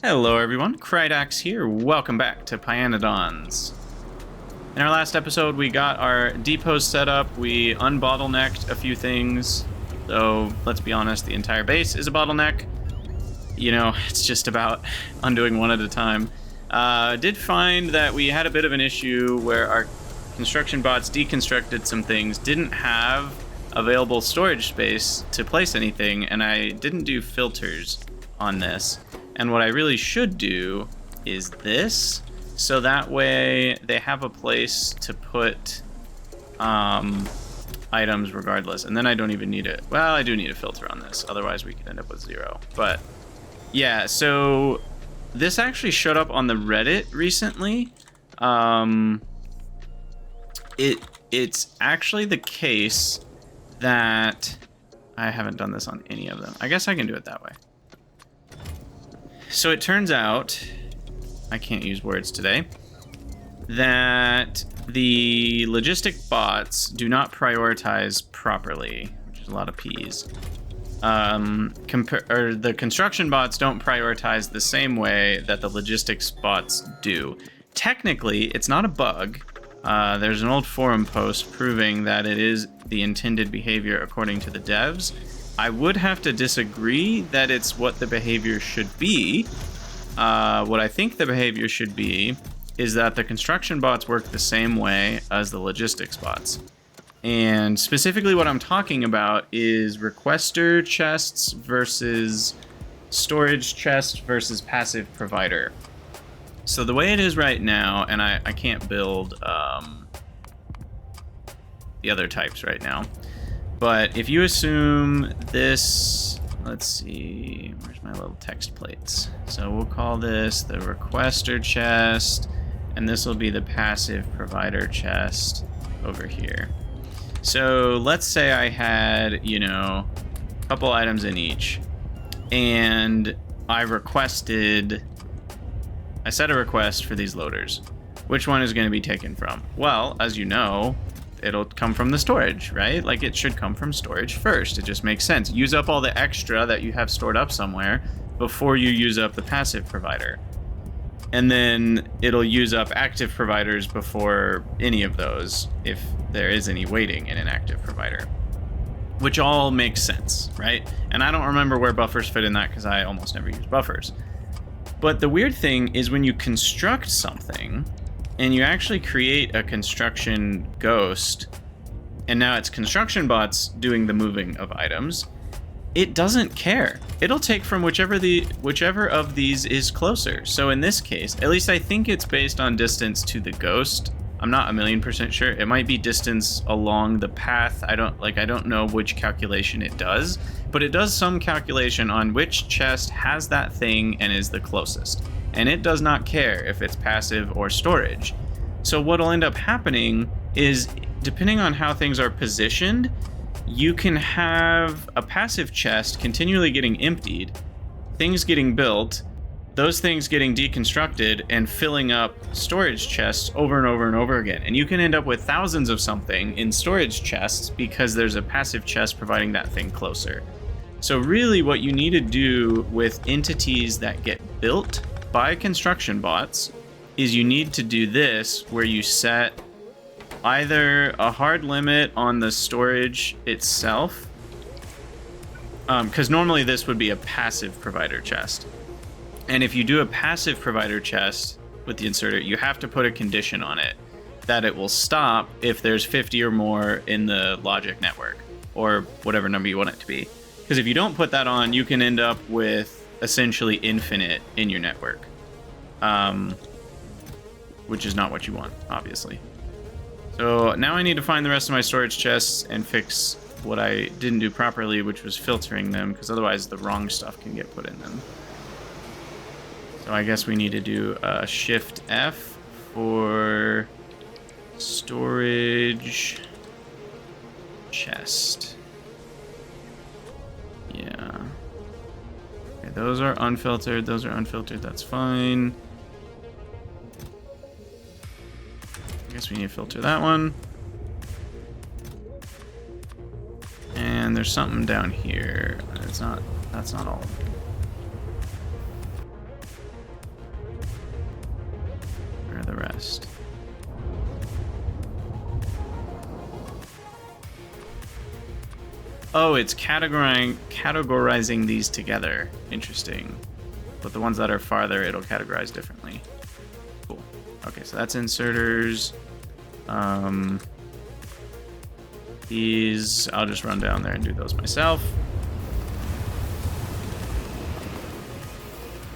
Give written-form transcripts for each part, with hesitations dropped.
Hello everyone, Krydax here. Welcome back to pYanodon's. In our last episode, we got our depots set up, we unbottlenecked a few things, though, let's be honest, the entire base is a bottleneck. You know, it's just about undoing one at a time. Did find that we had a bit of an issue where our construction bots deconstructed some things, didn't have available storage space to place anything, and I didn't do filters on this. And what I really should do is this, so that way they have a place to put items regardless. And then I don't even need it. Well, I do need a filter on this, otherwise we could end up with 0. But yeah, so this actually showed up on the Reddit recently. It's actually the case that I haven't done this on any of them. I guess I can do it that way. So it turns out, I can't use words today, that the logistic bots do not prioritize properly, which is a lot of P's. The construction bots don't prioritize the same way that the logistics bots do. Technically, it's not a bug. There's an old forum post proving that it is the intended behavior according to the devs. I would have to disagree that it's what the behavior should be. What I think the behavior should be is that the construction bots work the same way as the logistics bots. And specifically what I'm talking about is requester chests versus storage chest versus passive provider. So the way it is right now, and I can't build the other types right now, but if you assume this, let's see, where's my little text plates? So we'll call this the requester chest, and this will be the passive provider chest over here. So let's say I had, you know, a couple items in each, and I set a request for these loaders. Which one is going to be taken from? Well, as you know, it'll come from the storage, right? Like, it should come from storage first. It just makes sense. Use up all the extra that you have stored up somewhere before you use up the passive provider. And then it'll use up active providers before any of those, if there is any waiting in an active provider. Which all makes sense, right? And I don't remember where buffers fit in that because I almost never use buffers. But the weird thing is when you construct something, and you actually create a construction ghost, and now it's construction bots doing the moving of items, it doesn't care. It'll take from whichever of these is closer. So in this case, at least I think it's based on distance to the ghost. I'm not 1,000,000% sure. It might be distance along the path. I don't know which calculation it does, but it does some calculation on which chest has that thing and is the closest. And it does not care if it's passive or storage. So what'll end up happening is, depending on how things are positioned, you can have a passive chest continually getting emptied, things getting built, those things getting deconstructed and filling up storage chests over and over and over again. And you can end up with thousands of something in storage chests because there's a passive chest providing that thing closer. So really what you need to do with entities that get built by construction bots is you need to do this, where you set either a hard limit on the storage itself, because normally this would be a passive provider chest. And if you do a passive provider chest with the inserter, you have to put a condition on it that it will stop if there's 50 or more in the logic network, or whatever number you want it to be. Because if you don't put that on, you can end up with essentially infinite in your network, which is not what you want, obviously. So now I need to find the rest of my storage chests and fix what I didn't do properly, which was filtering them, because otherwise the wrong stuff can get put in them. So I guess we need to do a Shift F for storage chest. Yeah. Okay, those are unfiltered. Those are unfiltered. That's fine. I guess we need to filter that one. And there's something down here. That's not all. chest. Oh, it's categorizing these together. Interesting. But the ones that are farther, it'll categorize differently. Cool. Okay, so that's inserters. These, I'll just run down there and do those myself.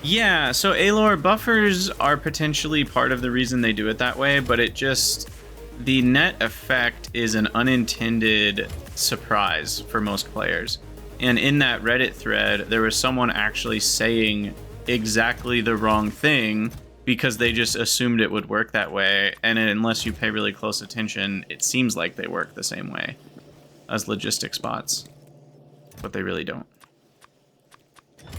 Yeah, so Alor buffers are potentially part of the reason they do it that way, but it just, the net effect is an unintended surprise for most players. And in that Reddit thread, there was someone actually saying exactly the wrong thing because they just assumed it would work that way. And unless you pay really close attention, it seems like they work the same way as logistic spots, but they really don't.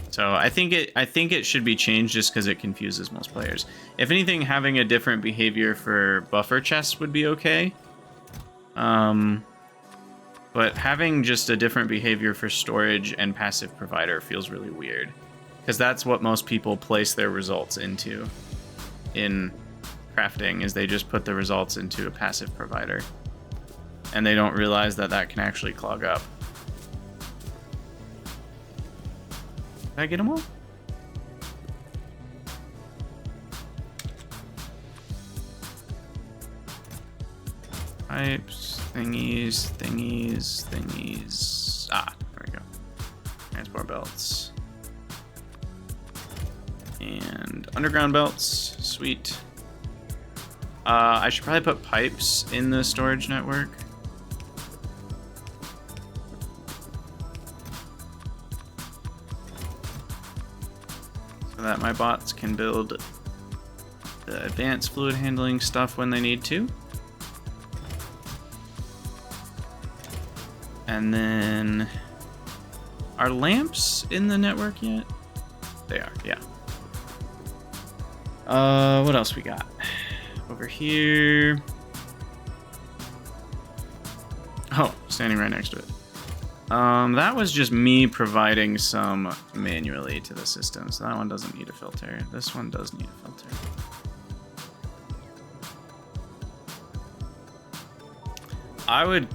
So I think it should be changed just because it confuses most players. If anything, having a different behavior for buffer chests would be okay. But having just a different behavior for storage and passive provider feels really weird. Because that's what most people place their results into in crafting, is they just put the results into a passive provider. And they don't realize that that can actually clog up. Did I get them all? Pipes, thingies, thingies, thingies. Ah, there we go. Transport belts. And underground belts. Sweet. I should probably put pipes in the storage network. So that my bots can build the advanced fluid handling stuff when they need to. And then, are lamps in the network yet? They are, yeah. What else we got? Over here. Oh, standing right next to it. That was just me providing some manually to the system, so that one doesn't need a filter. This one does need a filter. I would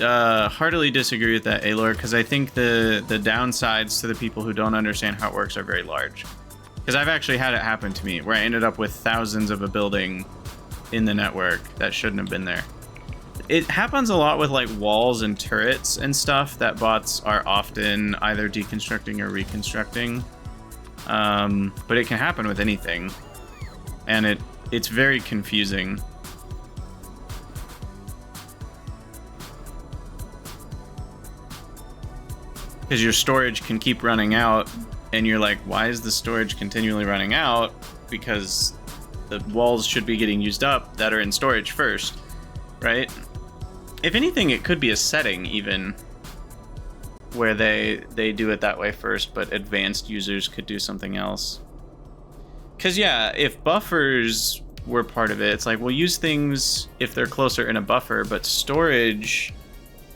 heartily disagree with that, Alor, because I think the downsides to the people who don't understand how it works are very large. Because I've actually had it happen to me, where I ended up with thousands of a building in the network that shouldn't have been there. It happens a lot with like walls and turrets and stuff that bots are often either deconstructing or reconstructing. But it can happen with anything. And it's very confusing. Because your storage can keep running out, and you're like, why is the storage continually running out? Because the walls should be getting used up that are in storage first, right? If anything, it could be a setting even where they do it that way first, but advanced users could do something else. Because yeah, if buffers were part of it, it's like, we'll use things if they're closer in a buffer, but storage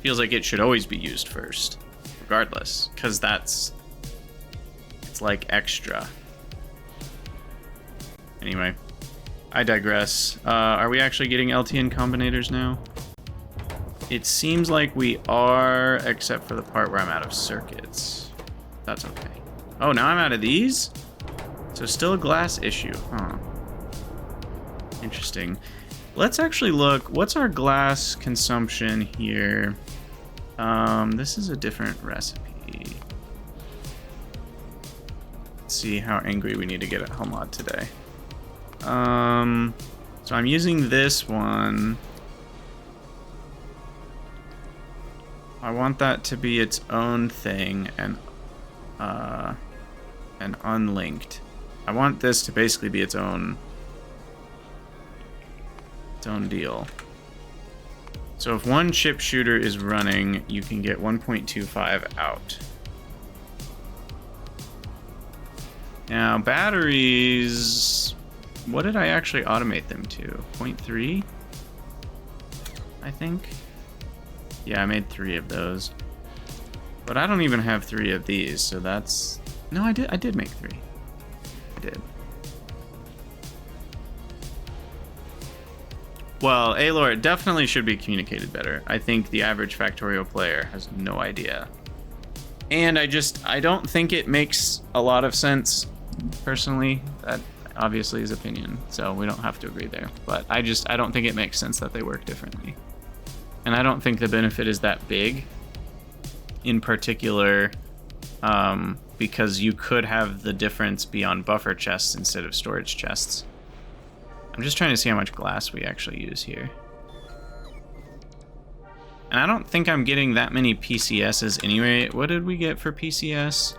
feels like it should always be used first, regardless, because it's like extra. Anyway, I digress. Are we actually getting LTN combinators now? It seems like we are, except for the part where I'm out of circuits. That's okay. Oh, now I'm out of these? So still a glass issue, huh? Interesting. Let's actually look, what's our glass consumption here? This is a different recipe. Let's see how angry we need to get at Helmod today. So I'm using this one. I want that to be its own thing and unlinked. I want this to basically be its own deal. So if one chip shooter is running, you can get 1.25 out. Now batteries, what did I actually automate them to? 0.3? I think. Yeah, I made 3 of those. But I don't even have 3 of these, so that's... No, I did make 3. I did. Well, Alor, it definitely should be communicated better. I think the average Factorio player has no idea. And I don't think it makes a lot of sense, personally. That obviously is opinion, so we don't have to agree there. But I don't think it makes sense that they work differently. And I don't think the benefit is that big, in particular, because you could have the difference be on buffer chests instead of storage chests. I'm just trying to see how much glass we actually use here. And I don't think I'm getting that many PCSs anyway. What did we get for PCS?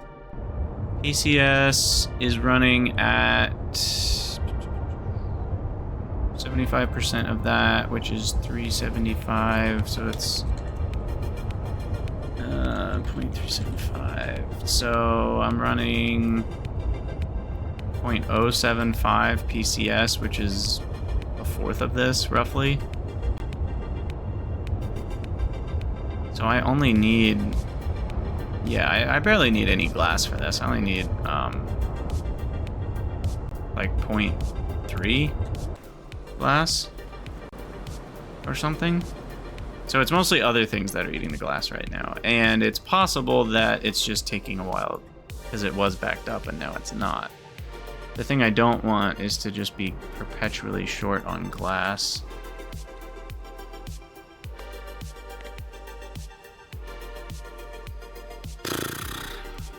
PCS is running at 75% of that, which is 375. So it's 0.375. So I'm running 0.075 PCS, which is a fourth of this, roughly. So I only need... Yeah, I barely need any glass for this. I only need, like 0.3 glass or something. So it's mostly other things that are eating the glass right now. And it's possible that it's just taking a while because it was backed up and now it's not. The thing I don't want is to just be perpetually short on glass.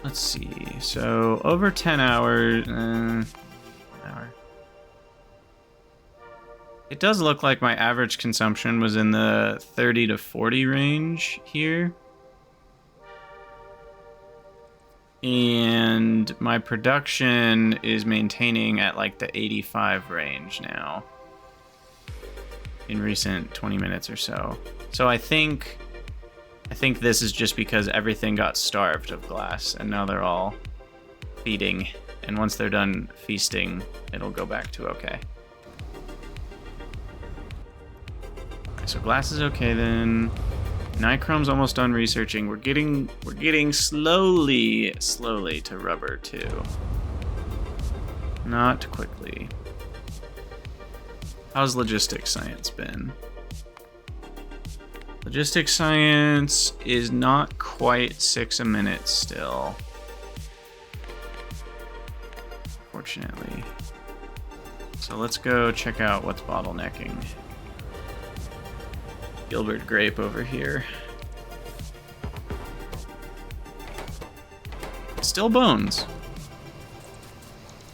Let's see. So over 10 hours. Hour. It does look like my average consumption was in the 30 to 40 range here. And my production is maintaining at like the 85 range now in recent 20 minutes or so. So I think this is just because everything got starved of glass and now they're all feeding. And once they're done feasting, it'll go back to okay. So glass is okay then. Nichrome's almost done researching. We're getting slowly to rubber too. Not quickly. How's logistics science been? Logistics science is not quite 6 a minute still. Fortunately. So let's go check out what's bottlenecking. Gilbert Grape over here. Still bones.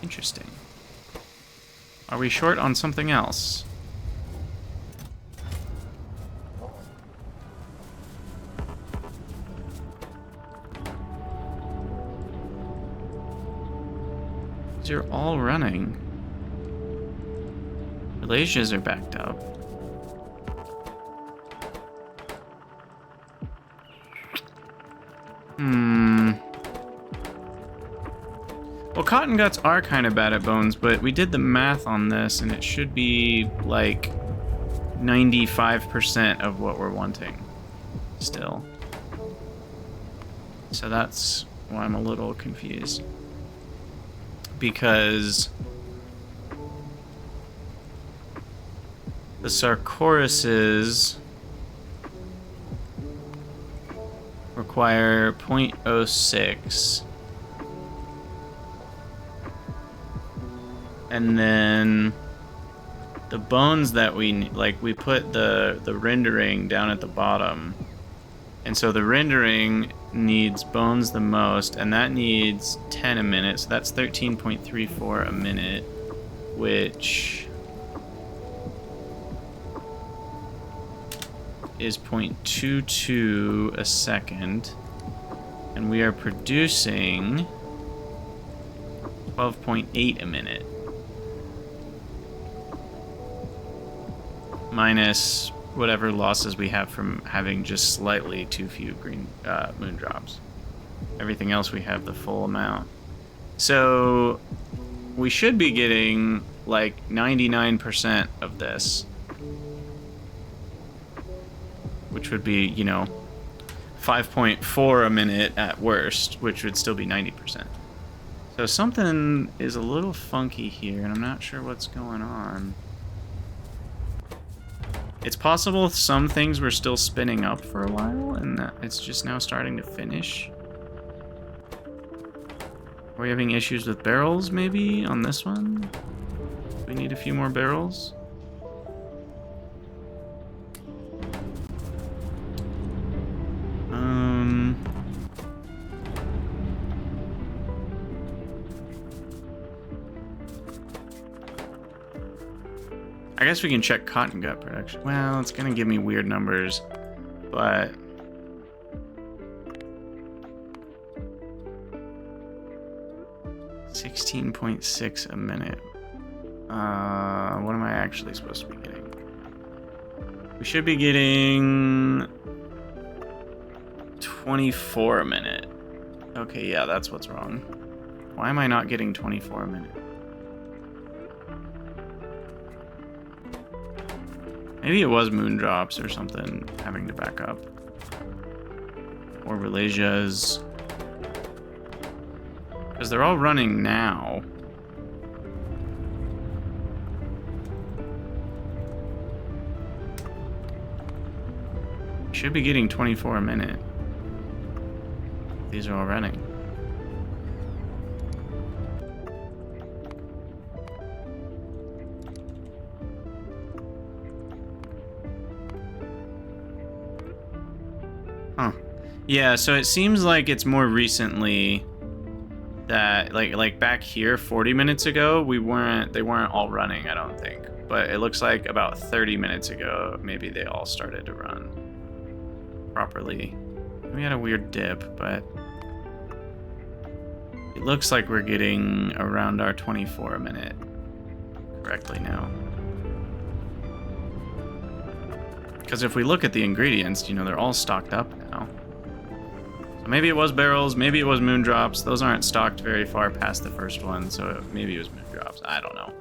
Interesting. Are we short on something else? You're all running. Malaysia's are backed up. Well, cotton guts are kind of bad at bones, but we did the math on this and it should be like 95% of what we're wanting still. So that's why I'm a little confused. Because the Sarcoruses require 0.06. And then the bones that we put the rendering down at the bottom. And so the rendering needs bones the most, and that needs 10 a minute. So that's 13.34 a minute, which is 0.22 a second. And we are producing 12.8 a minute. Minus whatever losses we have from having just slightly too few green moon drops. Everything else we have the full amount. So we should be getting like 99% of this. Which would be, 5.4 a minute at worst, which would still be 90%. So something is a little funky here, and I'm not sure what's going on. It's possible some things were still spinning up for a while, and that it's just now starting to finish. Are we having issues with barrels, maybe, on this one? We need a few more barrels. I guess we can check cotton gut production. Well, it's gonna give me weird numbers, but... $16.6 a minute. What am I actually supposed to be getting? We should be getting 24 a minute. Okay, yeah, that's what's wrong. Why am I not getting 24 a minute? Maybe it was moondrops or something having to back up. Or Relasia's. Because they're all running now. Should be getting 24 a minute. These are all running. Huh. Yeah, so it seems like it's more recently that like back here 40 minutes ago they weren't all running, I don't think. But it looks like about 30 minutes ago maybe they all started to run properly. We had a weird dip, but it looks like we're getting around our 24 a minute correctly now. Because if we look at the ingredients, you know, they're all stocked up now. So maybe it was barrels, maybe it was moondrops. Those aren't stocked very far past the first one, so maybe it was moondrops. I don't know.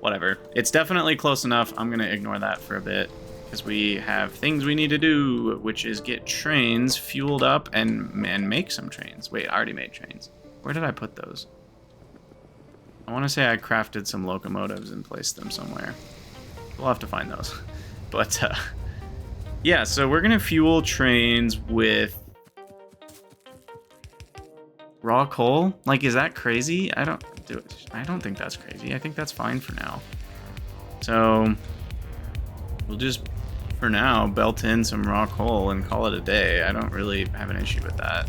Whatever. It's definitely close enough. I'm going to ignore that for a bit because we have things we need to do, which is get trains fueled up and make some trains. Wait, I already made trains. Where did I put those? I want to say I crafted some locomotives and placed them somewhere. We'll have to find those. But, yeah, so we're going to fuel trains with raw coal. Like, is that crazy? I don't think that's crazy. I think that's fine for now. So we'll just, for now, belt in some raw coal and call it a day. I don't really have an issue with that.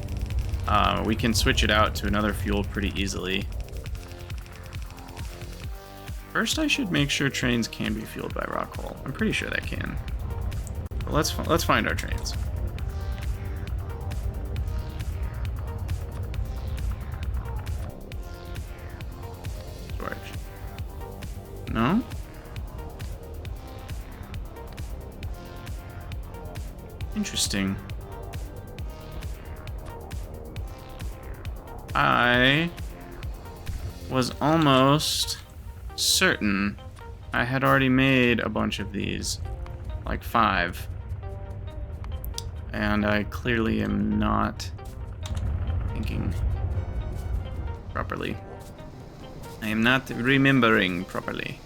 We can switch it out to another fuel pretty easily. First, I should make sure trains can be fueled by raw coal. I'm pretty sure they can. But let's find our trains. Storage. No? Interesting. I was almost certain I had already made a bunch of these, like 5. And I clearly am not thinking properly. I am not remembering properly.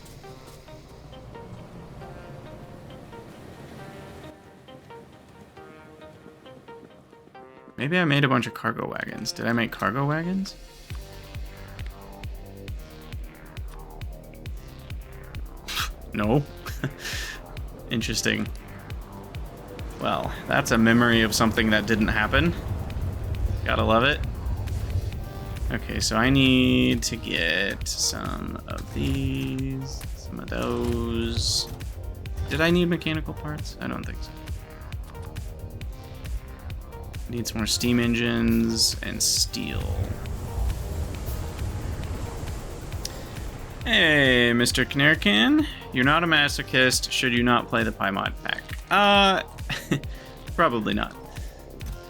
Maybe I made a bunch of cargo wagons. Did I make cargo wagons? No. Interesting. Well, that's a memory of something that didn't happen. Gotta love it. Okay, so I need to get some of these, some of those. Did I need mechanical parts? I don't think so. Need some more steam engines and steel. Hey, Mr. Canarcan. You're not a masochist. Should you not play the pymod pack? Probably not.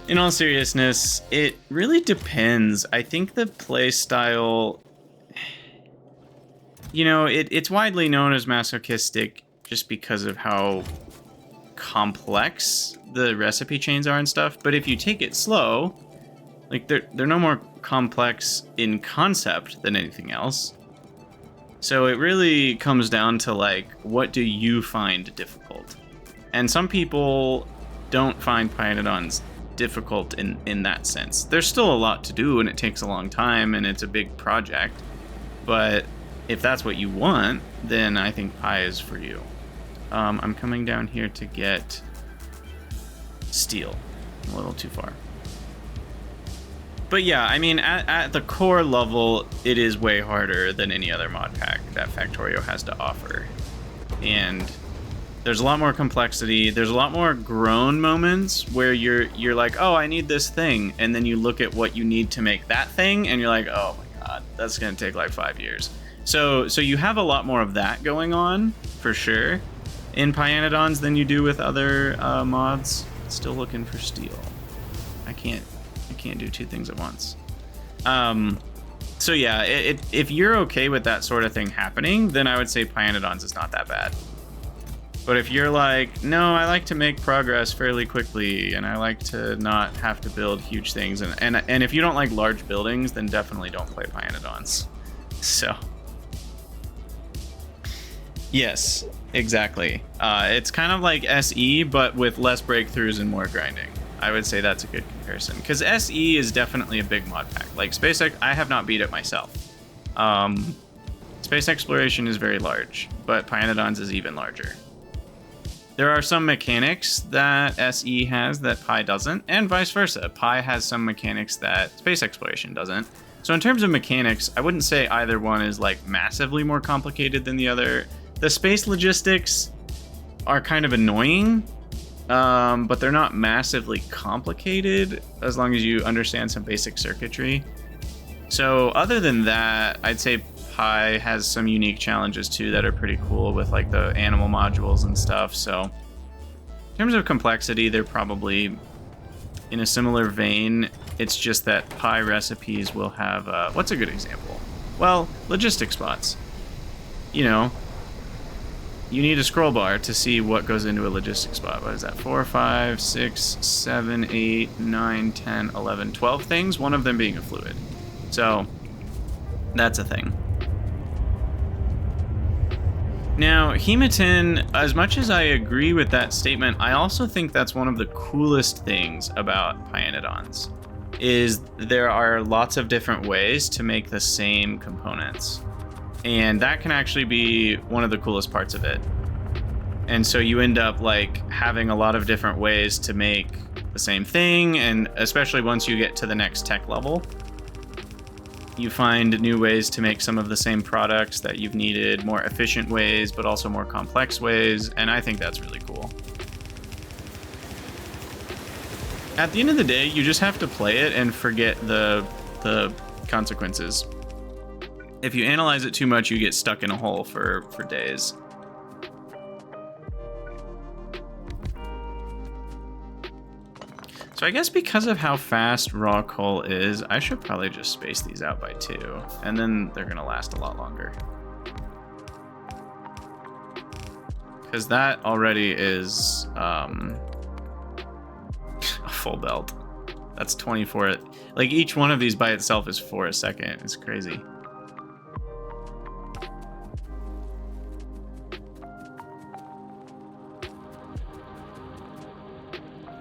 In all seriousness, it really depends. I think the play style, you know, it's widely known as masochistic just because of how complex the recipe chains are and stuff. But if you take it slow, like they're no more complex in concept than anything else. So it really comes down to like, what do you find difficult? And some people don't find pYanodon's difficult in that sense. There's still a lot to do, and it takes a long time, and it's a big project. But if that's what you want, then I think Pi is for you. I'm coming down here to get steel. A little too far. But yeah, I mean, at the core level, it is way harder than any other mod pack that Factorio has to offer. And there's a lot more complexity. There's a lot more grown moments where you're like, oh, I need this thing. And then you look at what you need to make that thing, and you're like, oh my god, that's going to take like 5 years. So you have a lot more of that going on, for sure, in pYanodon's than you do with other mods. Still looking for steel. I can't do two things at once. So yeah, if you're okay with that sort of thing happening, then I would say pYanodon's is not that bad. But if you're like, no, I like to make progress fairly quickly, and I like to not have to build huge things, and if you don't like large buildings, then definitely don't play pYanodon's. So yes, exactly. It's kind of like SE, but with less breakthroughs and more grinding. I would say that's a good comparison, because SE is definitely a big mod pack. Like SpaceX, I have not beat it myself. Space exploration is very large, but pYanodon's is even larger. There are some mechanics that SE has that Pi doesn't, and vice versa. Pi has some mechanics that space exploration doesn't. So in terms of mechanics, I wouldn't say either one is like massively more complicated than the other. The space logistics are kind of annoying, but they're not massively complicated as long as you understand some basic circuitry. So other than that, I'd say Pi has some unique challenges too that are pretty cool with like the animal modules and stuff. So in terms of complexity, they're probably in a similar vein. It's just that Pi recipes will have, what's a good example? Well, logistic spots. You know, you need a scroll bar to see what goes into a logistic spot. What is that? 4, 5, 6, 7, 8, 9, 10, 11, 12 things, one of them being a fluid. So that's a thing. Now, hematin, as much as I agree with that statement, I also think that's one of the coolest things about pYanodon's, is there are lots of different ways to make the same components. And that can actually be one of the coolest parts of it. And so you end up like having a lot of different ways to make the same thing, and especially once you get to the next tech level, you find new ways to make some of the same products that you've needed, more efficient ways, but also more complex ways, and I think that's really cool. At the end of the day, you just have to play it and forget the consequences. If you analyze it too much, you get stuck in a hole for days. So I guess because of how fast raw coal is, I should probably just space these out by 2, and then they're gonna last a lot longer. Because that already is a full belt. That's 24. Like each one of these by itself is 4 a second. It's crazy.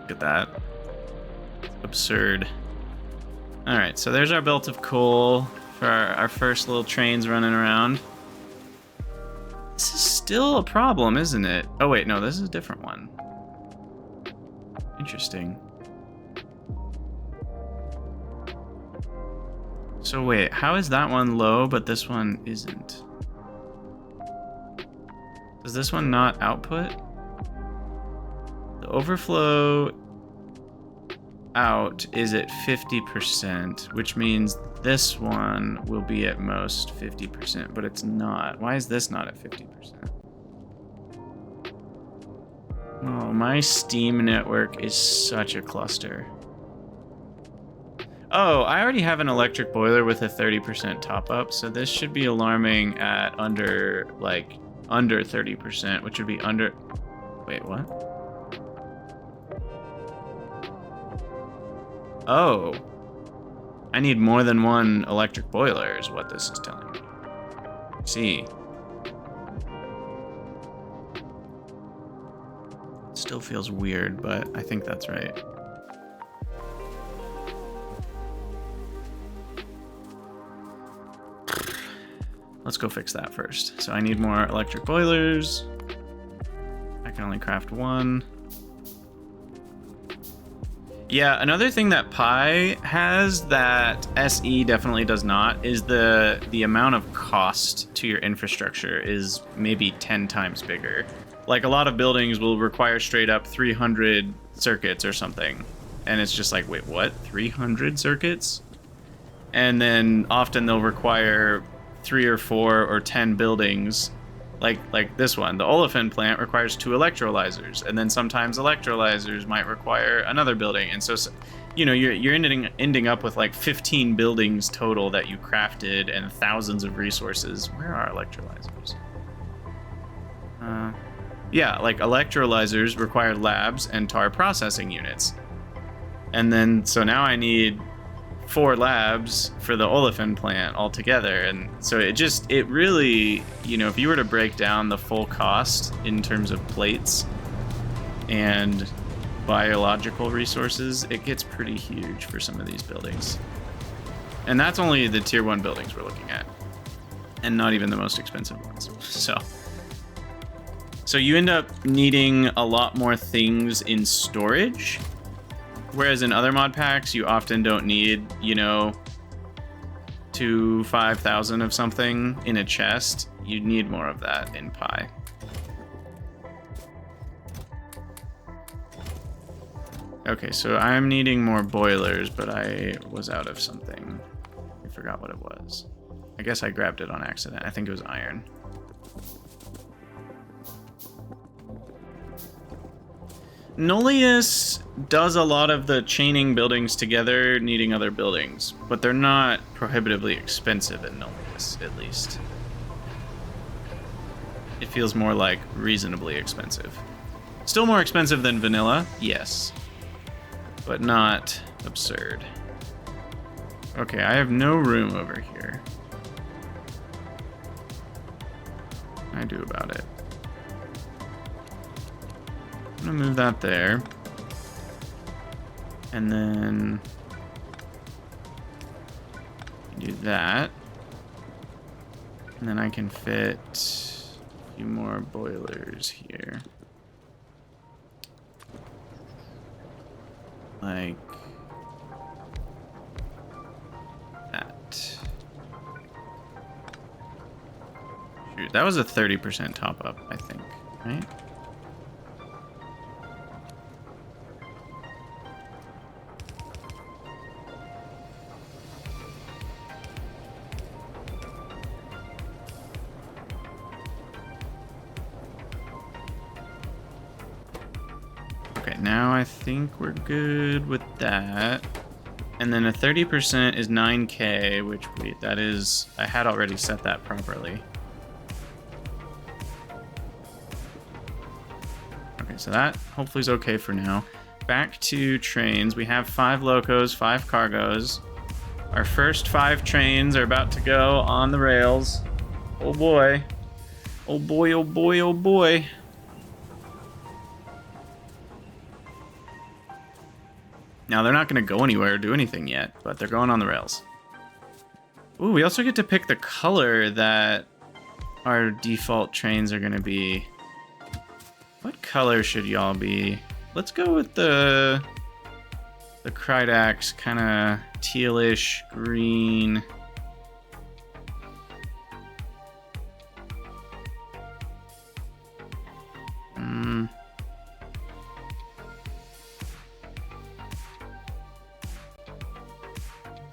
Look at that. Absurd. All right, so there's our belt of coal for our first little trains running around. This is still a problem, isn't it? Oh wait, no, this is a different one. Interesting. So wait, how is that one low, but this one isn't? Does this one not output? The overflow out is at 50%, which means this one will be at most 50%, but it's not. Why is this not at 50%? Oh, my Steam network is such a cluster. Oh, I already have an electric boiler with a 30% top up, so this should be alarming at under 30%, which would be under... Wait, what? Oh, I need more than one electric boiler is what this is telling me. See. Let's Still feels weird, but I think that's right. Let's go fix that first. So I need more electric boilers. I can only craft one. Yeah, another thing that Pi has that SE definitely does not is the amount of cost to your infrastructure is maybe 10 times bigger. Like a lot of buildings will require straight up 300 circuits or something. And it's just like, wait, what? 300 circuits? And then often they'll require 3 or 4 or 10 buildings. Like this one, the olefin plant requires 2 electrolyzers, and then sometimes electrolyzers might require another building, and so you know you're ending up with like 15 buildings total that you crafted and thousands of resources. Where are electrolyzers? Yeah, like electrolyzers require labs and tar processing units, and then so now I need 4 labs for the olefin plant altogether, and so it really, you know, if you were to break down the full cost in terms of plates and biological resources, it gets pretty huge for some of these buildings. And that's only the tier 1 buildings we're looking at, and not even the most expensive ones. So you end up needing a lot more things in storage. Whereas in other mod packs, you often don't need, you know, 5,000 of something in a chest. You need more of that in Pi. Okay, so I'm needing more boilers, but I was out of something. I forgot what it was. I guess I grabbed it on accident. I think it was iron. Nullius does a lot of the chaining buildings together, needing other buildings, but they're not prohibitively expensive in Nullius, at least. It feels more like reasonably expensive. Still more expensive than vanilla, yes, but not absurd. Okay, I have no room over here. What can I do about it? I'm gonna move that there. And then do that. And then I can fit a few more boilers here. Like that. Shoot, that was a 30% top up, I think, right? Now I think we're good with that. And then a 30% is 9K, which that is, I had already set that properly. Okay, so that hopefully is okay for now. Back to trains. We have 5 locos, 5 cargos. Our first 5 trains are about to go on the rails. Oh boy. Oh boy, oh boy, oh boy. Now, they're not going to go anywhere or do anything yet, but they're going on the rails. Ooh, we also get to pick the color that our default trains are going to be. What color should y'all be? Let's go with the Krydax, kind of tealish green.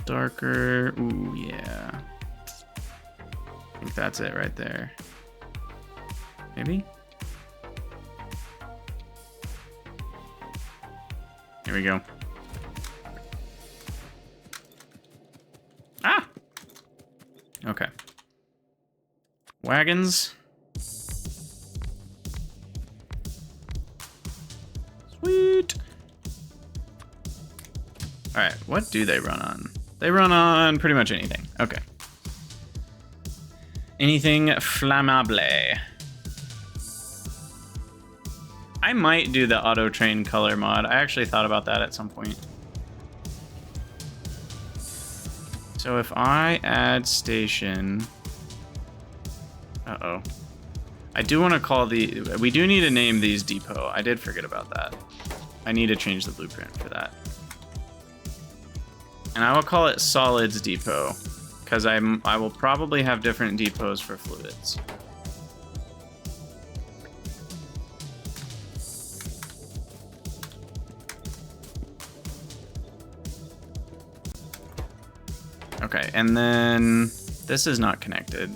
Darker. Ooh, yeah. I think that's it right there. Maybe? Here we go. Ah! Okay. Wagons. Sweet. All right, what do they run on? They run on pretty much anything. Okay. Anything flammable. I might do the auto train color mod. I actually thought about that at some point. So if I add station, uh-oh. I do want to call we do need to name these depot. I did forget about that. I need to change the blueprint for that. And I will call it solids depot, because I will probably have different depots for fluids. Okay, and then this is not connected.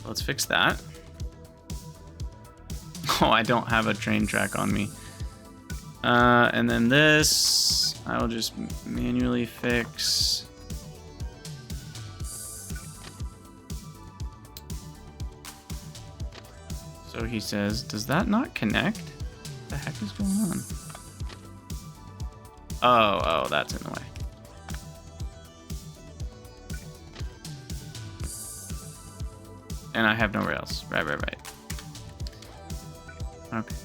Let's fix that. Oh, I don't have a train track on me. And then this, I will just manually fix. So he says, does that not connect? What the heck is going on? Oh, that's in the way. And I have no rails. Right. Okay.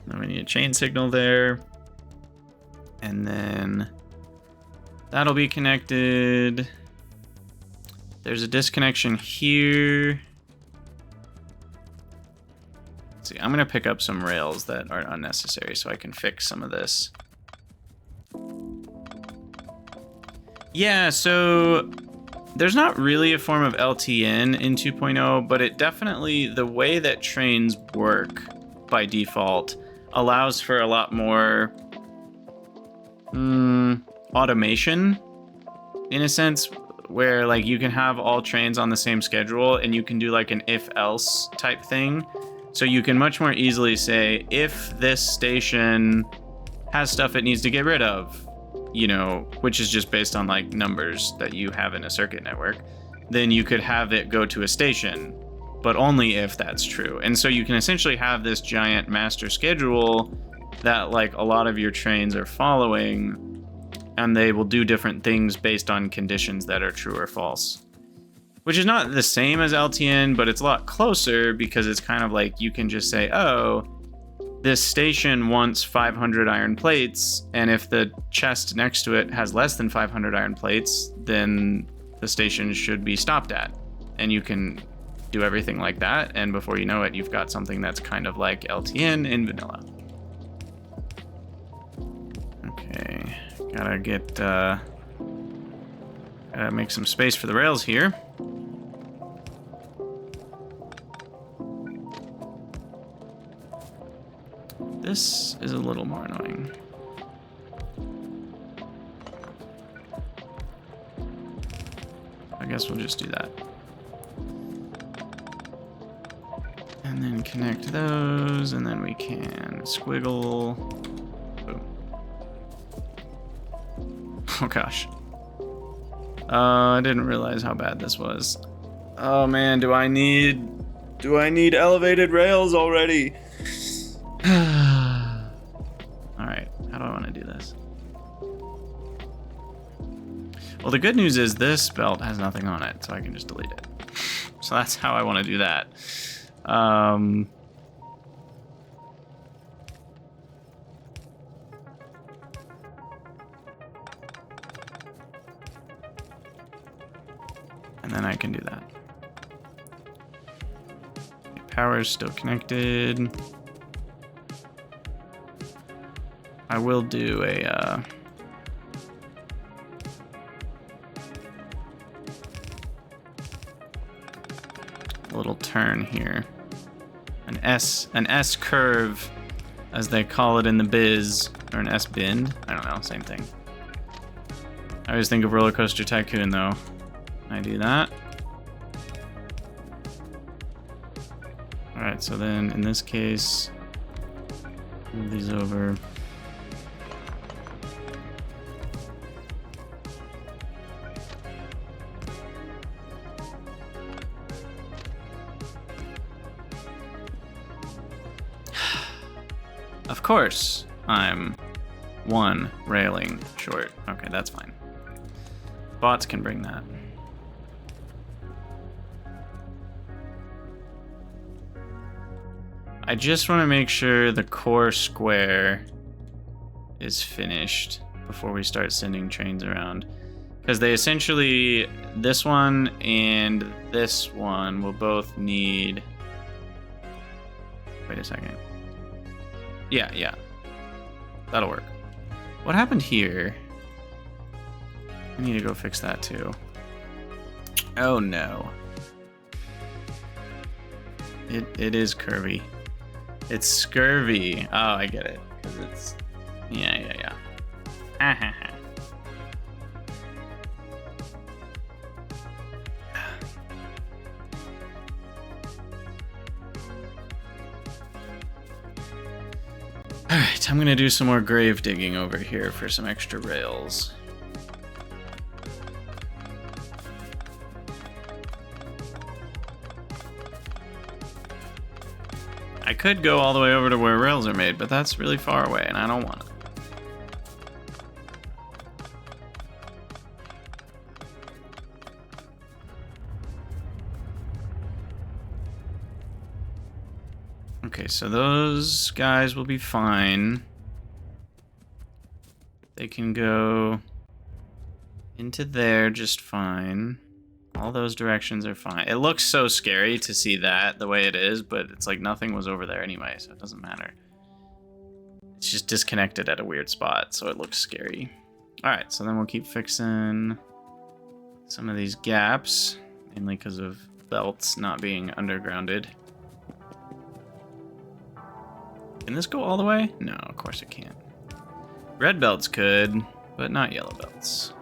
Then we need a chain signal there. And then that'll be connected. There's a disconnection here. Let's see, I'm gonna pick up some rails that are unnecessary so I can fix some of this. Yeah, so there's not really a form of LTN in 2.0, but it definitely, the way that trains work by default allows for a lot more automation, in a sense, where like you can have all trains on the same schedule and you can do like an if-else type thing. So you can much more easily say, if this station has stuff it needs to get rid of, you know, which is just based on like numbers that you have in a circuit network, then you could have it go to a station, but only if that's true. And so you can essentially have this giant master schedule that like a lot of your trains are following, and they will do different things based on conditions that are true or false. Which is not the same as LTN, but it's a lot closer because it's kind of like you can just say, oh, this station wants 500 iron plates, and if the chest next to it has less than 500 iron plates, then the station should be stopped at. And you can do everything like that, and before you know it, you've got something that's kind of like LTN in vanilla. Okay, gotta make some space for the rails here. This is a little more annoying. I guess we'll just do that. And then connect those, and then we can squiggle. Boom. Oh gosh. I didn't realize how bad this was. Oh man, do I need elevated rails already? Alright, how do I want to do this? Well, the good news is this belt has nothing on it, so I can just delete it. So that's how I want to do that. And then I can do that. Power is still connected. I will do a little turn here. An S curve, as they call it in the biz, or an S bend. I don't know, same thing. I always think of Roller Coaster Tycoon though. I do that. Alright, so then in this case, move these over. Of course, I'm one railing short. Okay, that's fine. Bots can bring that. I just want to make sure the core square is finished before we start sending trains around. Because they essentially, this one and this one will both need... Wait a second. Yeah. That'll work. What happened here? I need to go fix that too. Oh no. It is curvy. It's scurvy. Oh, I get it. Because it's... Yeah. Alright, I'm gonna do some more grave digging over here for some extra rails. I could go all the way over to where rails are made, but that's really far away, and I don't want it. Okay, so those guys will be fine. They can go into there just fine. All those directions are fine. It looks so scary to see that the way it is, but it's like nothing was over there anyway, so it doesn't matter. It's just disconnected at a weird spot, so it looks scary. Alright, so then we'll keep fixing some of these gaps, mainly because of belts not being undergrounded. Can this go all the way? No, of course it can't. Red belts could, but not yellow belts.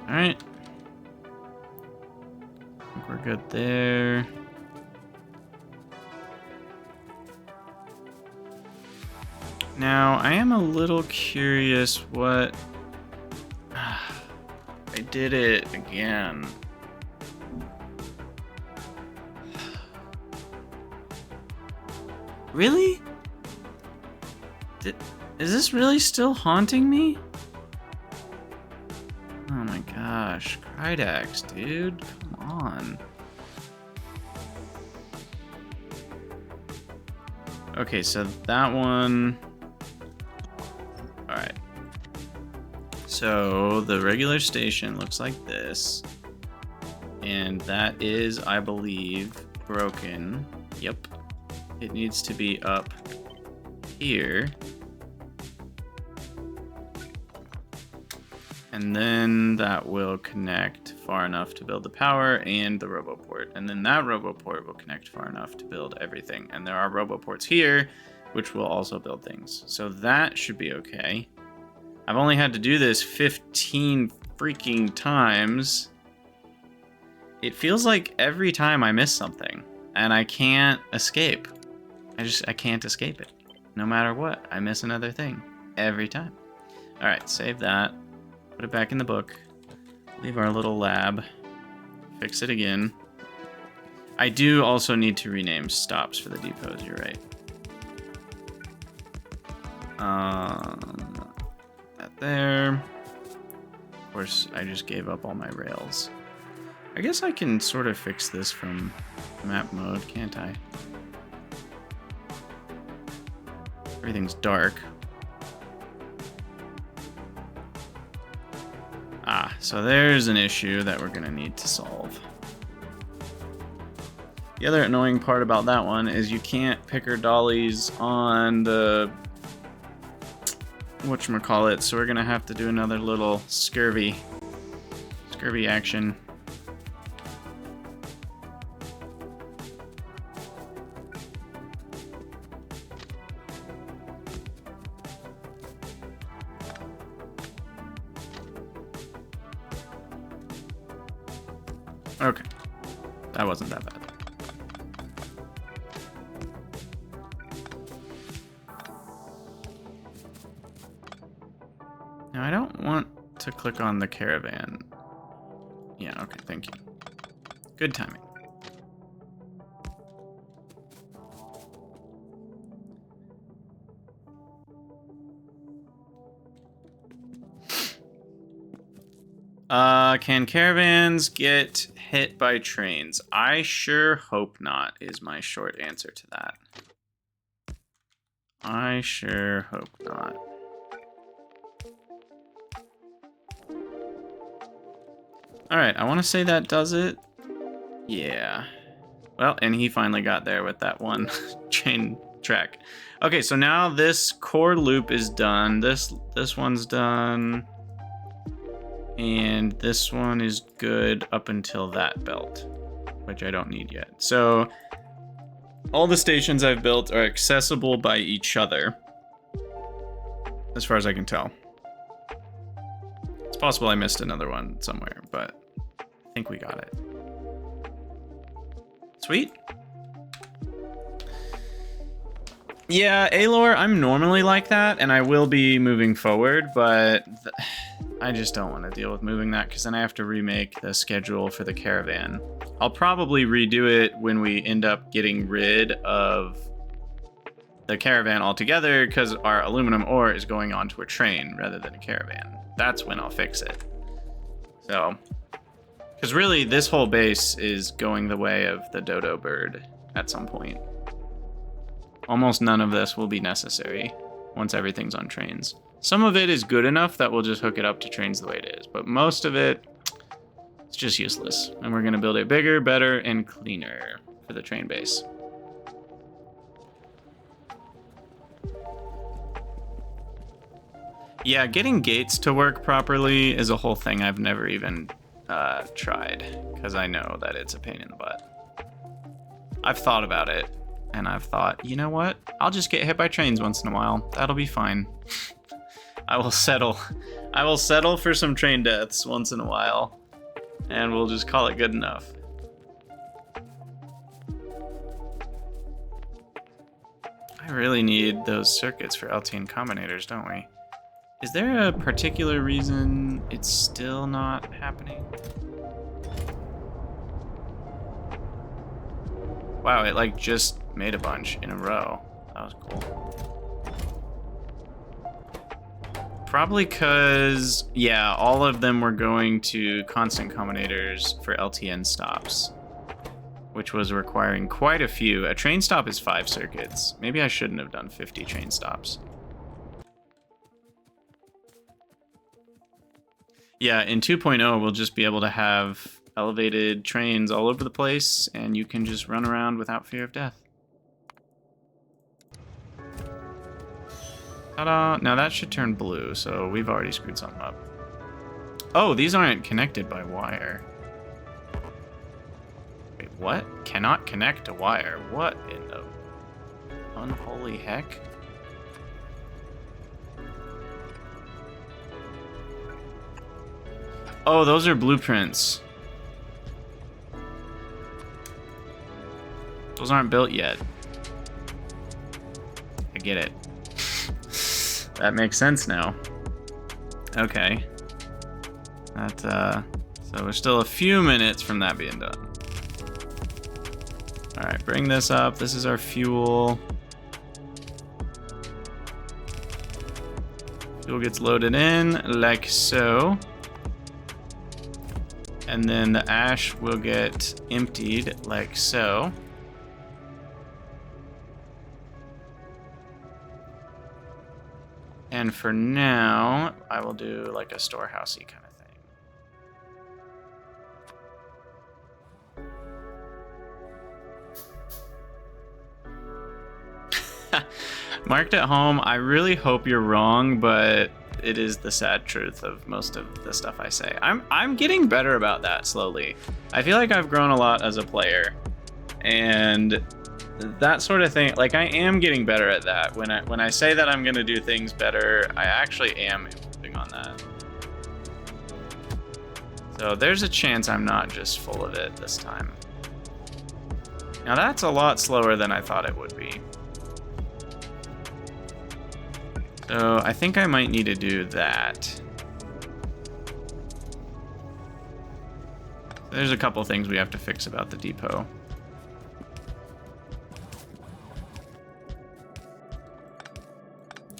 Alright. I think we're good there. Now, I am a little curious what... I did it again. Really? Is this really still haunting me? Oh my gosh, Krydax, dude, come on. Okay, so that one... Alright. So, the regular station looks like this. And that is, I believe, broken. Yep. It needs to be up here. And then that will connect far enough to build the power and the roboport. And then that roboport will connect far enough to build everything. And there are roboports here, which will also build things. So that should be okay. I've only had to do this 15 freaking times. It feels like every time I miss something and I can't escape. I can't escape it. No matter what, I miss another thing every time. All right, save that. Put it back in the book. Leave our little lab. Fix it again. I do also need to rename stops for the depots, you're right. That there. Of course, I just gave up all my rails. I guess I can sort of fix this from map mode, can't I? Everything's dark. Ah, so there's an issue that we're gonna need to solve. The other annoying part about that one is you can't picker dollies on the whatchamacallit, so we're gonna have to do another little scurvy action. Okay, that wasn't that bad. Now I don't want to click on the caravan. Yeah, okay, thank you. Good timing. Can caravans get hit by trains? I sure hope not, is my short answer to that. I sure hope not. Alright, I want to say that does it. Yeah. Well, and he finally got there with that one chain track. Okay, so now this core loop is done. This one's done. And this one is good up until that belt, which I don't need yet. So all the stations I've built are accessible by each other, as far as I can tell. It's possible I missed another one somewhere, but I think we got it. Sweet. Yeah, Alor, I'm normally like that, and I will be moving forward, but I just don't want to deal with moving that, because then I have to remake the schedule for the caravan. I'll probably redo it when we end up getting rid of the caravan altogether, because our aluminum ore is going onto a train rather than a caravan. That's when I'll fix it. So, because really, this whole base is going the way of the dodo bird at some point. Almost none of this will be necessary once everything's on trains. Some of it is good enough that we'll just hook it up to trains the way it is, but most of it, it's just useless. And we're gonna build it bigger, better, and cleaner for the train base. Yeah, getting gates to work properly is a whole thing I've never even tried, because I know that it's a pain in the butt. I've thought about it, and I've thought, you know what? I'll just get hit by trains once in a while. That'll be fine. I will settle. I will settle for some train deaths once in a while, and we'll just call it good enough. I really need those circuits for LTN combinators, don't we? Is there a particular reason it's still not happening? Wow, it like just made a bunch in a row. That was cool. Probably because, yeah, all of them were going to constant combinators for LTN stops, which was requiring quite a few. A train stop is 5 circuits. Maybe I shouldn't have done 50 train stops. Yeah, in 2.0, we'll just be able to have elevated trains all over the place, and you can just run around without fear of death. Ta-da! Now that should turn blue, so we've already screwed something up. Oh, these aren't connected by wire. Wait, what? Cannot connect to wire. What in the unholy heck? Oh, those are blueprints. Those aren't built yet. I get it. That makes sense now. Okay. So we're still a few minutes from that being done. All right, bring this up. This is our fuel. Fuel gets loaded in like so. And then the ash will get emptied like so. And for now, I will do like a storehousey kind of thing. Marked at home, I really hope you're wrong, but it is the sad truth of most of the stuff I say. I'm getting better about that slowly. I feel like I've grown a lot as a player, and that sort of thing, like I am getting better at that. When I say that I'm gonna do things better, I actually am improving on that. So there's a chance I'm not just full of it this time. Now that's a lot slower than I thought it would be. So I think I might need to do that. There's a couple things we have to fix about the depot.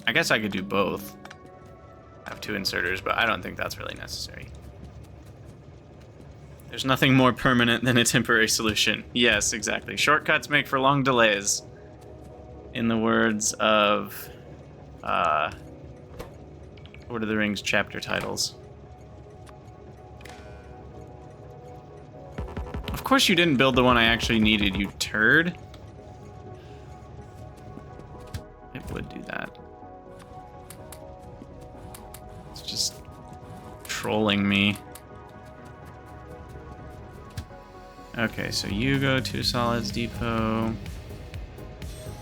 I guess I could do both. I have 2 inserters, but I don't think that's really necessary. There's nothing more permanent than a temporary solution. Yes, exactly. Shortcuts make for long delays. In the words of Lord of the Rings chapter titles. Of course you didn't build the one I actually needed, you turd. It would do that. It's just trolling me. Okay, so you go to Solids Depot.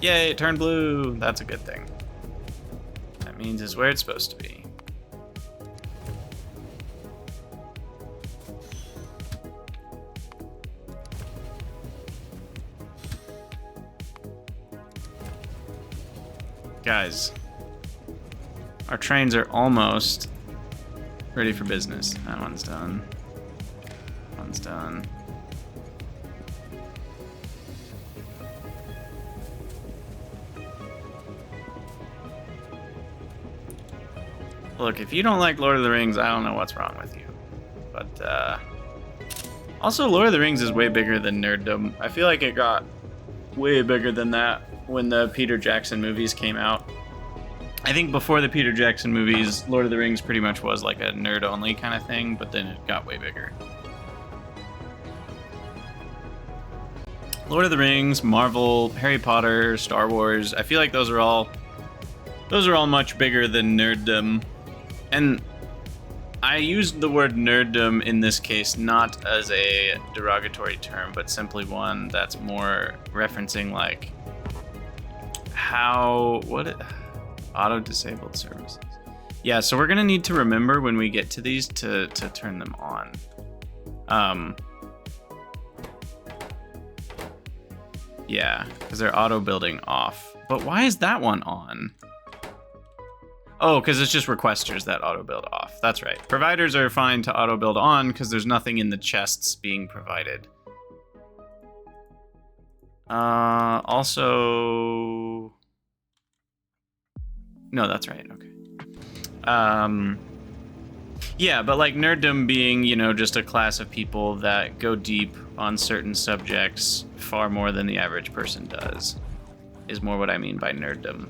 Yay, it turned blue. That's a good thing. That means it's where it's supposed to be. Guys, our trains are almost ready for business. That one's done. One's done. Look, if you don't like Lord of the Rings, I don't know what's wrong with you. But, also, Lord of the Rings is way bigger than nerddom. I feel like it got way bigger than that when the Peter Jackson movies came out. I think before the Peter Jackson movies, Lord of the Rings pretty much was like a nerd-only kind of thing, but then it got way bigger. Lord of the Rings, Marvel, Harry Potter, Star Wars, I feel like those are all much bigger than nerddom. And I used the word nerddom in this case not as a derogatory term, but simply one that's more referencing like auto-disabled services. Yeah, so we're gonna need to remember when we get to these to turn them on. Yeah, because they're auto building off. But why is that one on? Oh, because it's just requesters that auto build off. That's right. Providers are fine to auto build on because there's nothing in the chests being provided. Also, no, that's right. Okay. Yeah, but like nerddom being, you know, just a class of people that go deep on certain subjects far more than the average person does, is more what I mean by nerddom.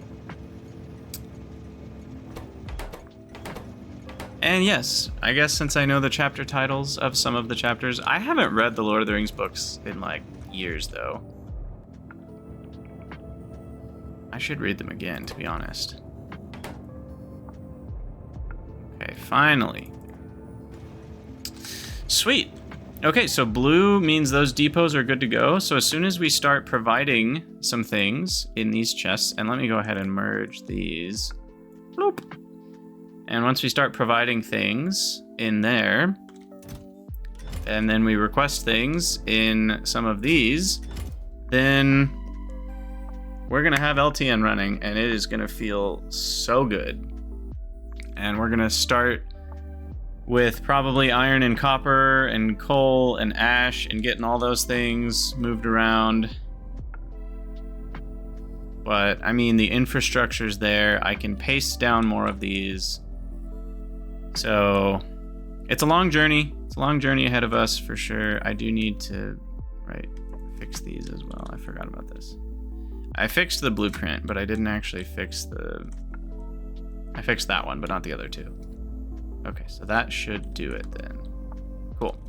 And yes, I guess since I know the chapter titles of some of the chapters, I haven't read the Lord of the Rings books in like years though. I should read them again, to be honest. Okay, finally. Sweet. Okay, so blue means those depots are good to go. So as soon as we start providing some things in these chests, and let me go ahead and merge these. Bloop. And once we start providing things in there, and then we request things in some of these, then we're gonna have LTN running and it is gonna feel so good. And we're gonna start with probably iron and copper and coal and ash and getting all those things moved around. But I mean, the infrastructure's there. I can paste down more of these. So it's a long journey. It's a long journey ahead of us for sure. I do need to, fix these as well. I forgot about this. I fixed the blueprint, but I didn't actually fix I fixed that one, but not the other two. Okay, so that should do it then. Cool.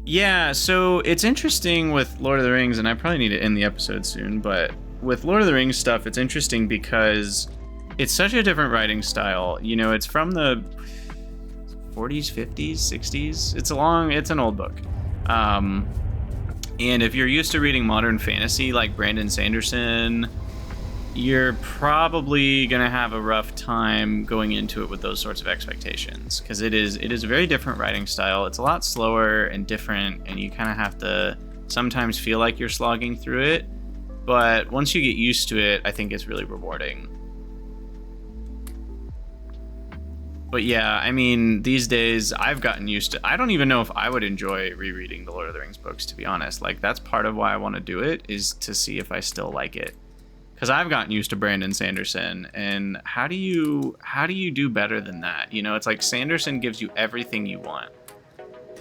Yeah, so it's interesting with Lord of the Rings, and I probably need to end the episode soon, but with Lord of the Rings stuff, it's interesting because it's such a different writing style. You know, it's from the 40s, 50s, 60s. It's an old book. And if you're used to reading modern fantasy like Brandon Sanderson, you're probably going to have a rough time going into it with those sorts of expectations, because it is a very different writing style. It's a lot slower and different, and you kind of have to sometimes feel like you're slogging through it. But once you get used to it, I think it's really rewarding. But yeah, I mean, these days I've gotten used to, I don't even know if I would enjoy rereading the Lord of the Rings books, to be honest. Like, that's part of why I want to do it, is to see if I still like it. because I've gotten used to Brandon Sanderson, and how do you do better than that? You know, it's like Sanderson gives you everything you want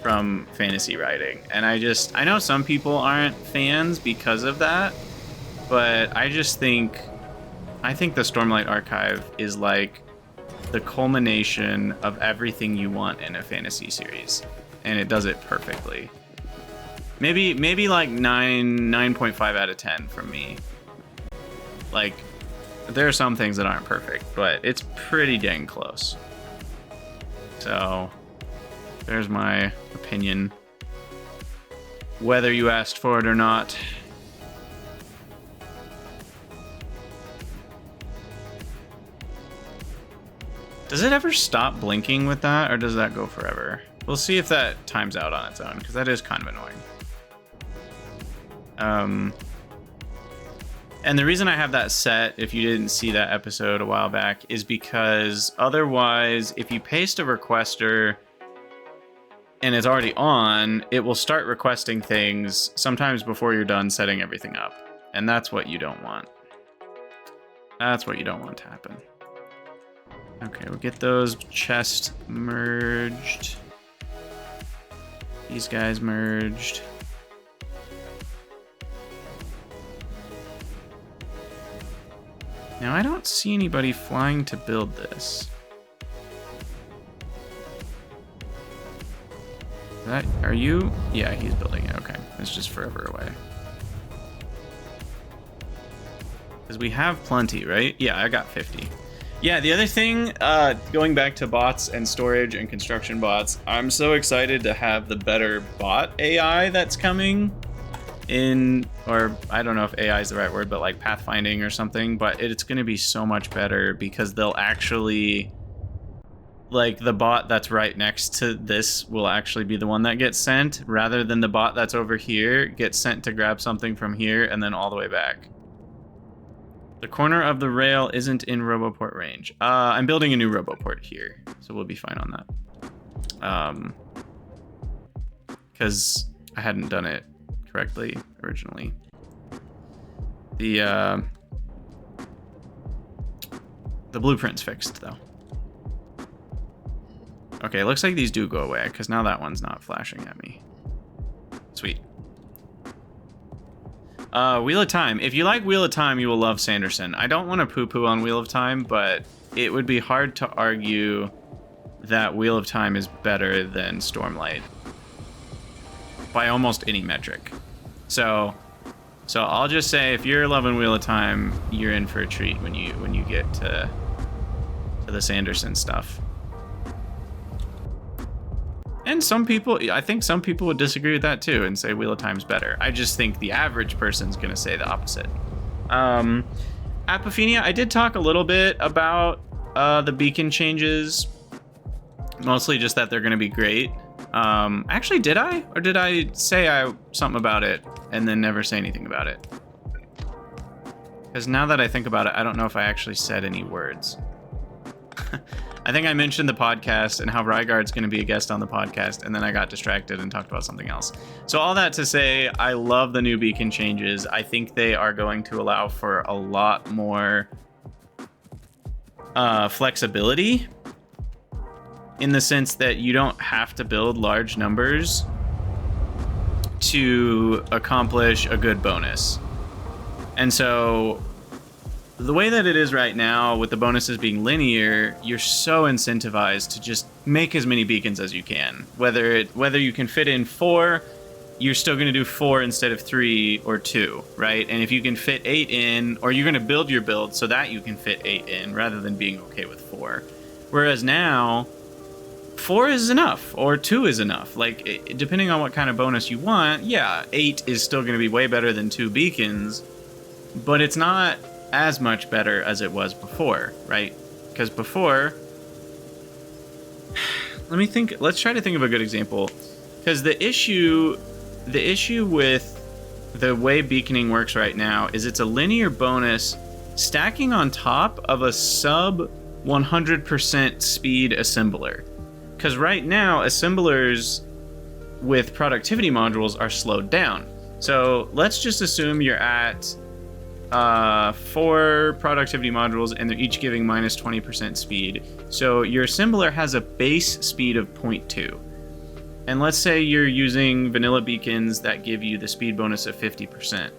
from fantasy writing, and I know some people aren't fans because of that, but I think the Stormlight Archive is like the culmination of everything you want in a fantasy series, and it does it perfectly. Maybe like 9.5 out of 10 from me. Like, there are some things that aren't perfect, but it's pretty dang close. So, there's my opinion. Whether you asked for it or not. Does it ever stop blinking with that, or does that go forever? We'll see if that times out on its own, because that is kind of annoying. And the reason I have that set, if you didn't see that episode a while back, is because otherwise, if you paste a requester and it's already on, it will start requesting things sometimes before you're done setting everything up. And that's what you don't want. That's what you don't want to happen. Okay, we'll get those chests merged. These guys merged. Now, I don't see anybody flying to build this. Are you? Yeah, he's building it. Okay, it's just forever away. Because we have plenty, right? Yeah, I got 50. Yeah, the other thing, going back to bots and storage and construction bots, I'm so excited to have the better bot AI that's coming in, or I don't know if AI is the right word, but like pathfinding or something, but it's going to be so much better because they'll actually, like, the bot that's right next to this will actually be the one that gets sent, rather than the bot that's over here gets sent to grab something from here and then all the way back. The corner of the rail isn't in Roboport range. I'm building a new Roboport here, so we'll be fine on that. Because I hadn't done it correctly originally. The blueprint's fixed though. Okay, looks like these do go away because now that one's not flashing at me. Sweet. Wheel of Time. If you like Wheel of Time, you will love Sanderson. I don't want to poo-poo on Wheel of Time, but it would be hard to argue that Wheel of Time is better than Stormlight by almost any metric. So I'll just say, if you're loving Wheel of Time, you're in for a treat when you get to the Sanderson stuff. And I think some people would disagree with that too and say Wheel of Time's better. I just think the average person's gonna say the opposite. Apophenia, I did talk a little bit about the beacon changes, mostly just that they're gonna be great. Actually, did I? Or did I say something about it and then never say anything about it? Because now that I think about it, I don't know if I actually said any words. I think I mentioned the podcast and how Rygaard's going to be a guest on the podcast, and then I got distracted and talked about something else. So all that to say, I love the new beacon changes. I think they are going to allow for a lot more flexibility, in the sense that you don't have to build large numbers to accomplish a good bonus. And so the way that it is right now, with the bonuses being linear, you're so incentivized to just make as many beacons as you can. Whether you can fit in 4, you're still going to do 4 instead of 3 or 2, right? And if you can fit 8 in, or you're going to build your build so that you can fit 8 in, rather than being okay with 4. Whereas now, 4 is enough, or 2 is enough. Like, depending on what kind of bonus you want, yeah, 8 is still going to be way better than 2 beacons, but it's not as much better as it was before, right? Because before, let's try to think of a good example. Because the issue with the way beaconing works right now is it's a linear bonus stacking on top of a sub 100% speed assembler. Because right now, assemblers with productivity modules are slowed down. So let's just assume you're at 4 productivity modules, and they're each giving minus 20% speed. So your assembler has a base speed of 0.2. And let's say you're using vanilla beacons that give you the speed bonus of 50%.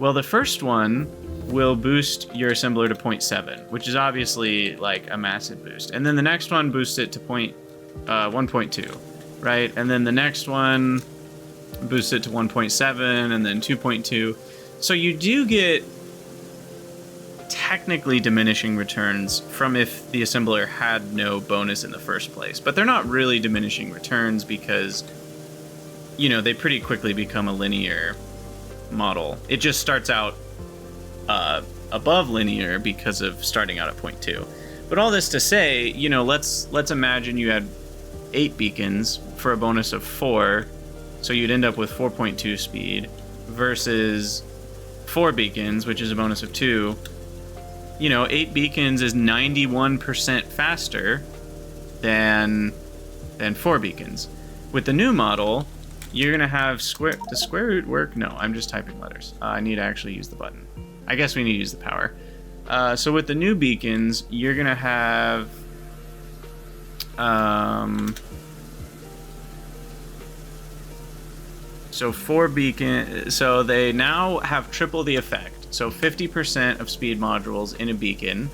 Well, the first one will boost your assembler to 0.7, which is obviously like a massive boost. And then the next one boosts it to 1.2, right? And then the next one boosts it to 1.7, and then 2.2. So you do get technically diminishing returns from if the assembler had no bonus in the first place. But they're not really diminishing returns because, you know, they pretty quickly become a linear model. It just starts out above linear because of starting out at 0.2. But all this to say, you know, let's imagine you had 8 beacons for a bonus of 4, so you'd end up with 4.2 speed versus 4 beacons, which is a bonus of 2. You know, 8 beacons is 91% faster than 4 beacons. With the new model, you're gonna have does square root work? No, I'm just typing letters. I need to actually use the button. I guess we need to use the power. So with the new beacons, you're gonna have so 4 beacon. So they now have triple the effect. So 50% of speed modules in a beacon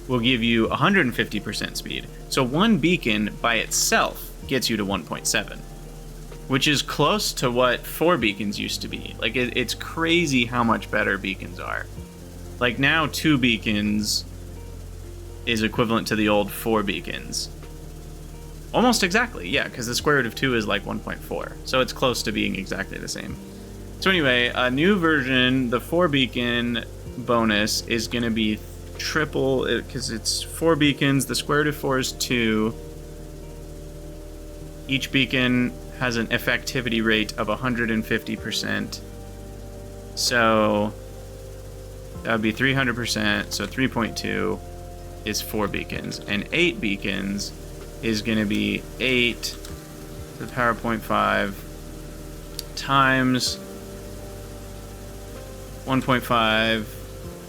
will give you 150% speed. So 1 beacon by itself gets you to 1.7, which is close to what 4 beacons used to be. Like, it's crazy how much better beacons are. Like, now 2 beacons is equivalent to the old 4 beacons. Almost exactly, yeah, because the square root of 2 is like 1.4. So it's close to being exactly the same. So anyway, a new version, the 4 beacon bonus is going to be triple, because it's 4 beacons, the square root of 4 is 2. Each beacon has an effectivity rate of 150%. So that would be 300%, so 3.2 is 4 beacons. And 8 beacons is going to be 8 to the power of 0.5 times 1.5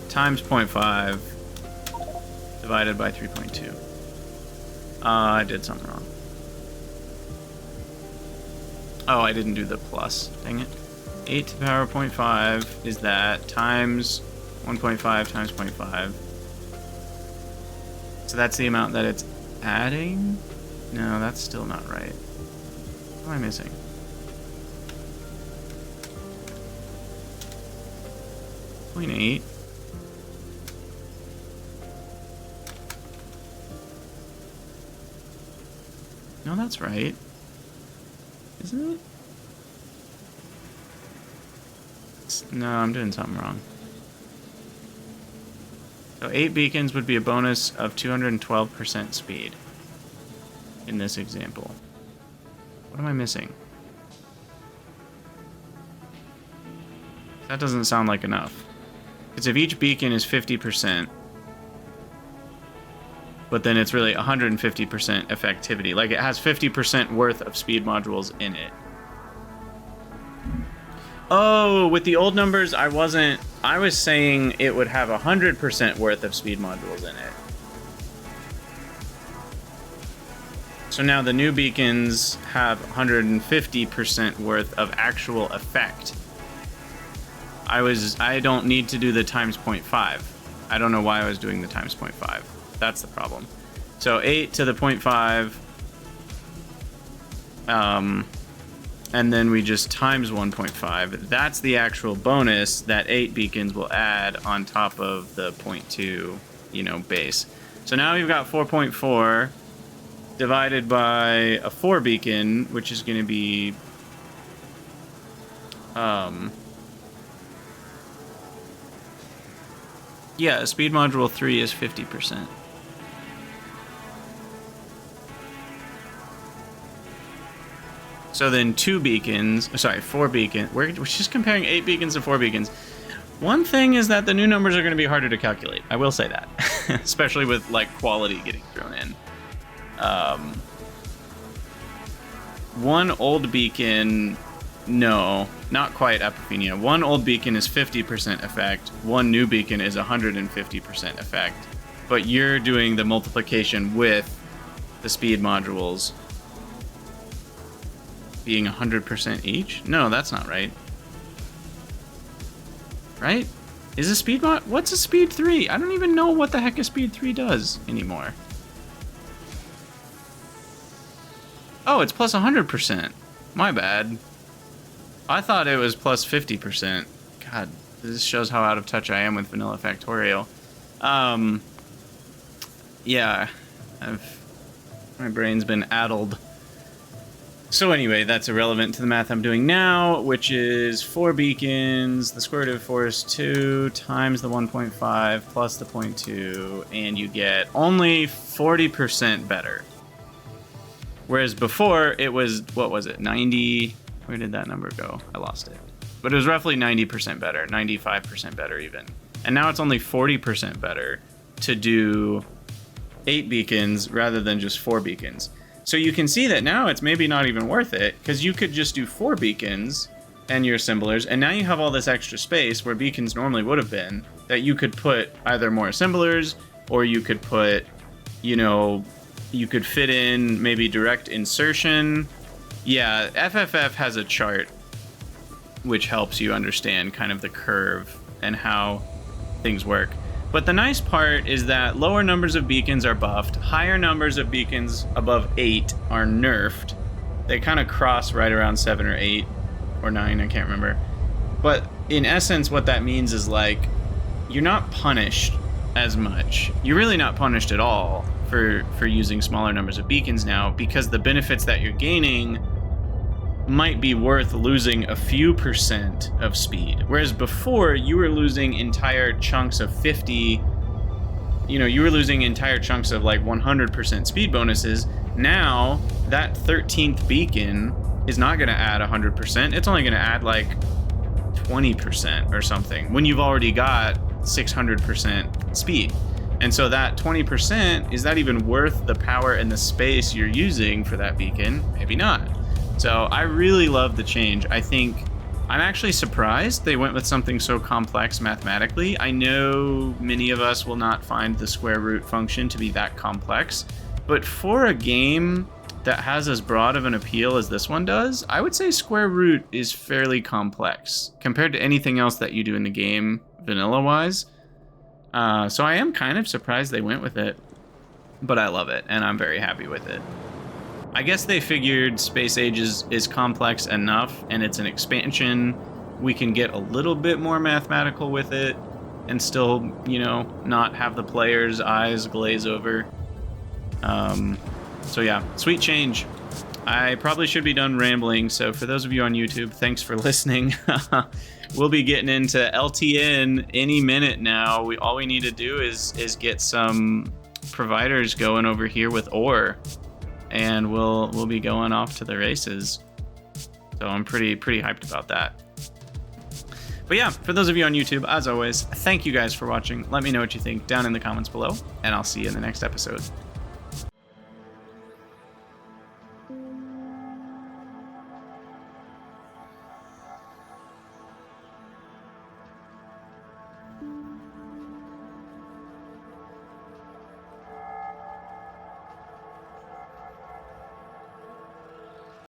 times 0.5 divided by 3.2. I did something wrong. Oh, I didn't do the plus. Dang it. 8 to the power of 0.5 is that times 1.5 times 0.5. So that's the amount that it's adding? No, that's still not right. What am I missing? .8. No, that's right. Isn't it? No, I'm doing something wrong. So 8 beacons would be a bonus of 212% speed in this example. What am I missing? That doesn't sound like enough. Because if each beacon is 50%, but then it's really 150% effectivity. Like, it has 50% worth of speed modules in it. Oh, with the old numbers, I was saying it would have 100% worth of speed modules in it. So now the new beacons have 150% worth of actual effect. I don't need to do the times 0.5. I don't know why I was doing the times 0.5. That's the problem. So 8 to the 0.5, and then we just times 1.5. That's the actual bonus that 8 beacons will add on top of the 0.2, you know, base. So now we've got 4.4 divided by a 4 beacon, which is going to be yeah, speed module 3 is 50%. So then 4 beacons. We're just comparing 8 beacons to 4 beacons. One thing is that the new numbers are going to be harder to calculate. I will say that, especially with like quality getting thrown in. One old beacon No, not quite apophenia. One old beacon is 50% effect. One new beacon is 150% effect. But you're doing the multiplication with the speed modules being 100% each? No, that's not right. Right? Is a speed mod? What's a speed 3? I don't even know what the heck a speed 3 does anymore. Oh, it's plus 100%. My bad. I thought it was plus 50%. God, this shows how out of touch I am with vanilla Factorio. Yeah, my brain's been addled. So anyway, that's irrelevant to the math I'm doing now, which is 4 beacons, the square root of 4 is 2, times the 1.5 plus the 0.2, and you get only 40% better. Whereas before, it was, what was it, 90... Where did that number go? I lost it. But it was roughly 90% better, 95% better even. And now it's only 40% better to do 8 beacons rather than just 4 beacons. So you can see that now it's maybe not even worth it, because you could just do 4 beacons and your assemblers, and now you have all this extra space where beacons normally would have been, that you could put either more assemblers, or you could put, you know, you could fit in maybe direct insertion. Yeah, FFF has a chart which helps you understand kind of the curve and how things work. But the nice part is that lower numbers of beacons are buffed, higher numbers of beacons above 8 are nerfed. They kind of cross right around 7 or 8 or 9, I can't remember. But in essence, what that means is, like, you're not punished as much. You're really not punished at all for using smaller numbers of beacons now, because the benefits that you're gaining might be worth losing a few percent of speed. Whereas before, you were losing entire chunks of 50, you know, you were losing entire chunks of like 100% speed bonuses. Now, that 13th beacon is not going to add 100%. It's only going to add like 20% or something when you've already got 600% speed. And so that 20%, is that even worth the power and the space you're using for that beacon? Maybe not. So I really love the change. I think I'm actually surprised they went with something so complex mathematically. I know many of us will not find the square root function to be that complex, but for a game that has as broad of an appeal as this one does, I would say square root is fairly complex compared to anything else that you do in the game vanilla-wise. So I am kind of surprised they went with it, but I love it, and I'm very happy with it. I guess they figured Space Age is complex enough, and it's an expansion. We can get a little bit more mathematical with it and still, you know, not have the player's eyes glaze over. So yeah, sweet change. I probably should be done rambling, so for those of you on YouTube, thanks for listening. We'll be getting into LTN any minute now. All we need to do is get some providers going over here with ore, and we'll be going off to the races. So I'm pretty hyped about that. But yeah, for those of you on YouTube, as always, thank you guys for watching. Let me know what you think down in the comments below, and I'll see you in the next episode.